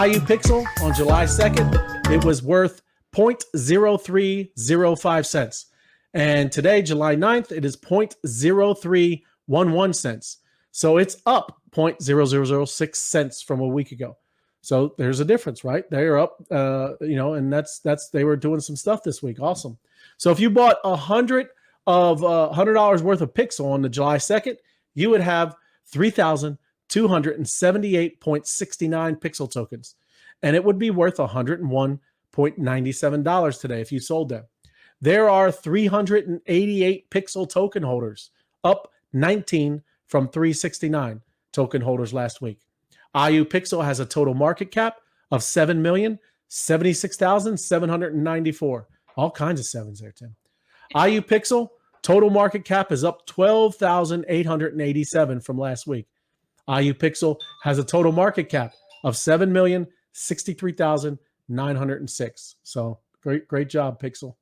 IUPixel on July 2nd, it was worth 0.0305 cents. And today, July 9th, it is 0.0311 cents. So it's up 0.0006 cents from a week ago. So there's a difference, right? They're up, and that's they were doing some stuff this week. Awesome. So if you bought $100 worth of Pixel on the July 2nd, you would have 3,278.69 Pixel tokens, and it would be worth $101.97 today if you sold them. There are 388 Pixel token holders, up 19 from 369 token holders last week. IUPixel has a total market cap of 7,076,794. All kinds of sevens there, Tim. IUPixel total market cap is up 12,887 from last week. IUPixel has a total market cap of 7,063,906. So great job, Pixel,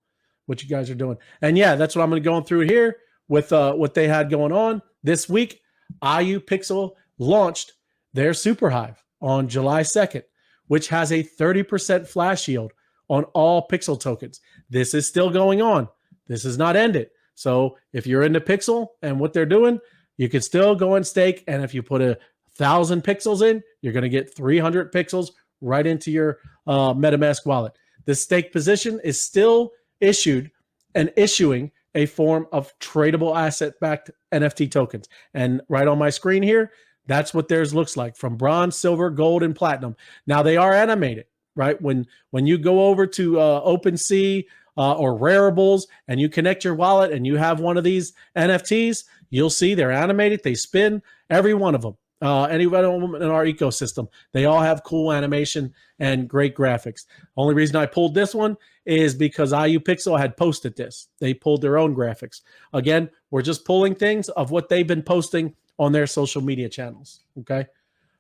what you guys are doing. And yeah, that's what I'm going to go through here with what they had going on this week. IUPixel launched their Super Hive on July 2nd, which has a 30% flash yield on all Pixel tokens. This is still going on. This is not ended. So if you're into Pixel and what they're doing, you can still go and stake. And if you put 1,000 pixels in, you're going to get 300 pixels right into your MetaMask wallet. The stake position is still issued and issuing a form of tradable asset-backed NFT tokens. And right on my screen here, that's what theirs looks like, from bronze, silver, gold, and platinum. Now, they are animated, right? When you go over to OpenSea or Rareables and you connect your wallet and you have one of these NFTs, you'll see they're animated. They spin, every one of them. Any one of them in our ecosystem, they all have cool animation and great graphics. Only reason I pulled this one is because IUPixel had posted this. They pulled their own graphics. Again, we're just pulling things of what they've been posting on their social media channels. Okay.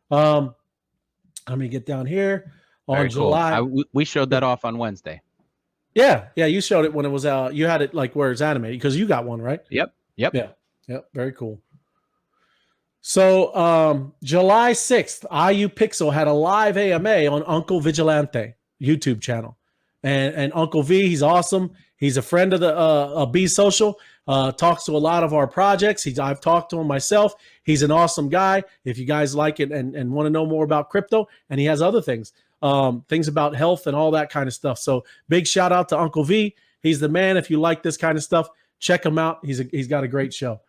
Let me get down here on Very July. Cool. We showed that off on Wednesday. Yeah. You showed it when it was out. You had it like where it's animated because you got one, right? Yep. Yeah. Very cool. So July 6th, IUPixel had a live AMA on Uncle Vigilante YouTube channel. And Uncle V, he's awesome. He's a friend of the bees.social, talks to a lot of our projects. I've talked to him myself. He's an awesome guy. If you guys like it and want to know more about crypto, and he has other things, things about health and all that kind of stuff. So big shout out to Uncle V. He's the man. If you like this kind of stuff, check him out. He's got a great show.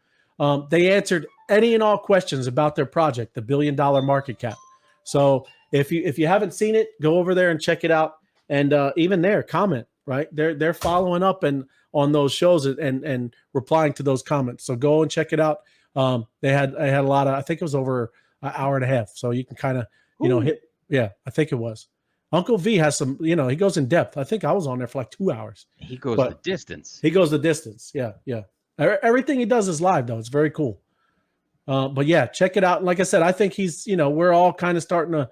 They answered any and all questions about their project, the $1 billion market cap. So if you haven't seen it, go over there and check it out. And even there, comment, right? They're following up and on those shows and replying to those comments. So go and check it out. They had a lot of, I think it was over an hour and a half. So you can kind of, hit. Yeah, I think it was. Uncle V has some, he goes in depth. I think I was on there for like 2 hours. He goes the distance. He goes the distance. Yeah. Everything he does is live, though. It's very cool. But yeah, check it out. Like I said, I think he's, we're all kind of starting to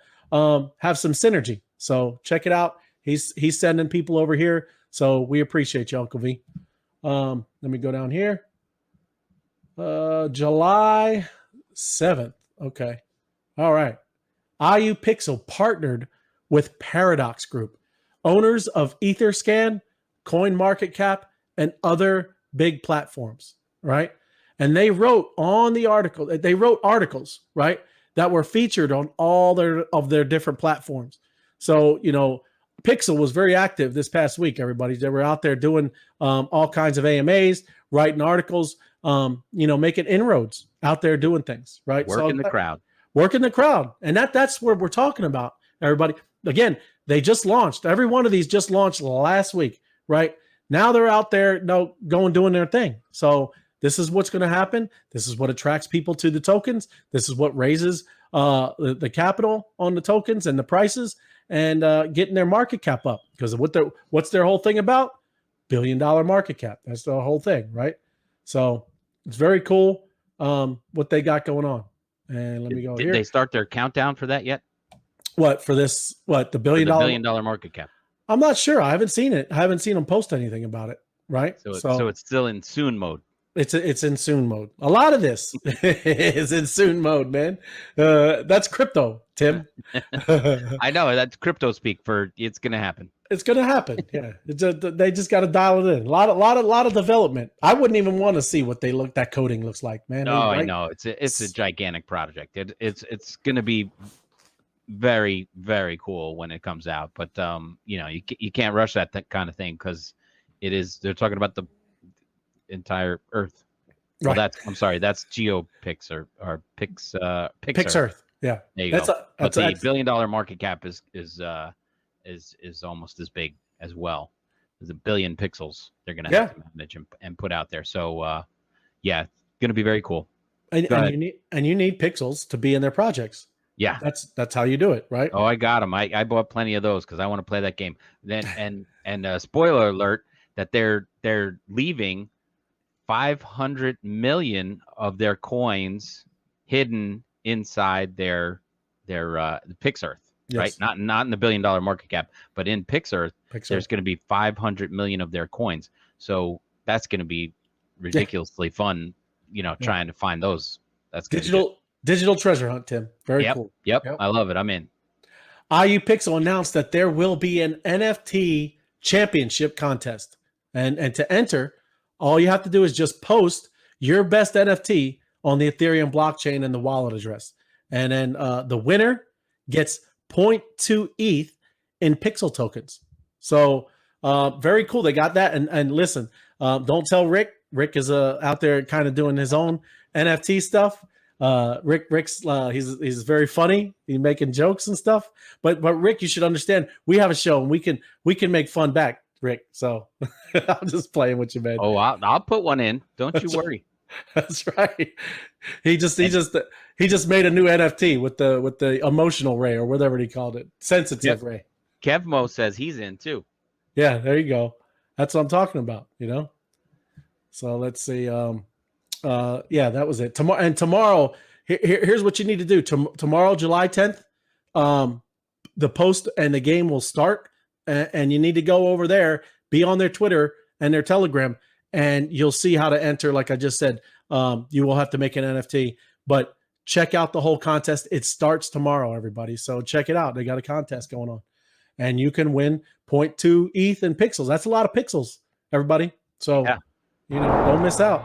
have some synergy. So check it out. He's sending people over here. So we appreciate you, Uncle V. Let me go down here. July 7th. Okay. All right. IUPixel partnered with Paradox Group, owners of Etherscan, CoinMarketCap, and other big platforms, right? And they wrote on the article, they wrote articles, right, that were featured on all their different platforms. So, Pixel was very active this past week, everybody. They were out there doing all kinds of AMAs, writing articles, making inroads out there doing things, right? Working the crowd. And that's what we're talking about, everybody. Again, they just launched. Every one of these just launched last week, right? Now they're out there going doing their thing. So this is what's going to happen. This is what attracts people to the tokens. This is what raises the capital on the tokens and the prices and getting their market cap up. Because what's their whole thing about? $1 billion market cap. That's the whole thing, right? So it's very cool what they got going on. And let me go here. Did they start their countdown for that yet? What for this? What, the $1 billion? $1 billion market cap. I'm not sure. I haven't seen it. I haven't seen them post anything about it. Right. So it's still in soon mode. It's in soon mode. A lot of this is in soon mode, man. That's crypto, Tim. I know that's crypto speak for it's going to happen. It's going to happen. Yeah, they just got to dial it in. A lot of development. I wouldn't even want to see what that coding looks like, man. No, I know it's a gigantic project. It's going to be very, very cool when it comes out. But you know, you can't rush that kind of thing because they're talking about the entire Earth. Well, right. I'm sorry, that's Geopics or Pix Earth. Yeah, there you go. But the $1 billion market cap is almost as big as well. There's 1 billion pixels they're going to have to manage and put out there. So yeah, going to be very cool. And you need pixels to be in their projects. Yeah, that's how you do it, right? Oh, I got them. I bought plenty of those because I want to play that game. Then and spoiler alert that they're leaving 500 million of their coins hidden inside their Pix Earth, right? Not in the $1 billion market cap, but in Pix Earth, there's going to be 500 million of their coins. So that's going to be ridiculously fun, you know, trying to find those. That's digital treasure hunt, Tim. Very cool. Yep. I love it. I'm in. IUPixel announced that there will be an NFT championship contest. And to enter, all you have to do is just post your best NFT on the Ethereum blockchain and the wallet address. And then the winner gets 0.2 ETH in pixel tokens. So very cool. They got that. And listen, don't tell Rick. Rick is out there kind of doing his own NFT stuff. Rick's he's very funny. He's making jokes and stuff. But Rick, you should understand we have a show and we can make fun back, Rick. So I'm just playing with you, man. Oh, I'll put one in. Don't you worry. That's right. He just made a new NFT with the emotional ray or whatever he called it, sensitive ray. Kevmo says he's in too. Yeah, there you go. That's what I'm talking about. You know. So let's see. Yeah, that was it. Tomorrow, here's what you need to do. Tomorrow, July 10th, the post and the game will start, and you need to go over there, be on their Twitter and their Telegram, and you'll see how to enter. Like I just said, you will have to make an NFT, but check out the whole contest. It starts tomorrow, everybody. So check it out. They got a contest going on, and you can win 0.2 ETH in pixels. That's a lot of pixels, everybody. So, you know, don't miss out.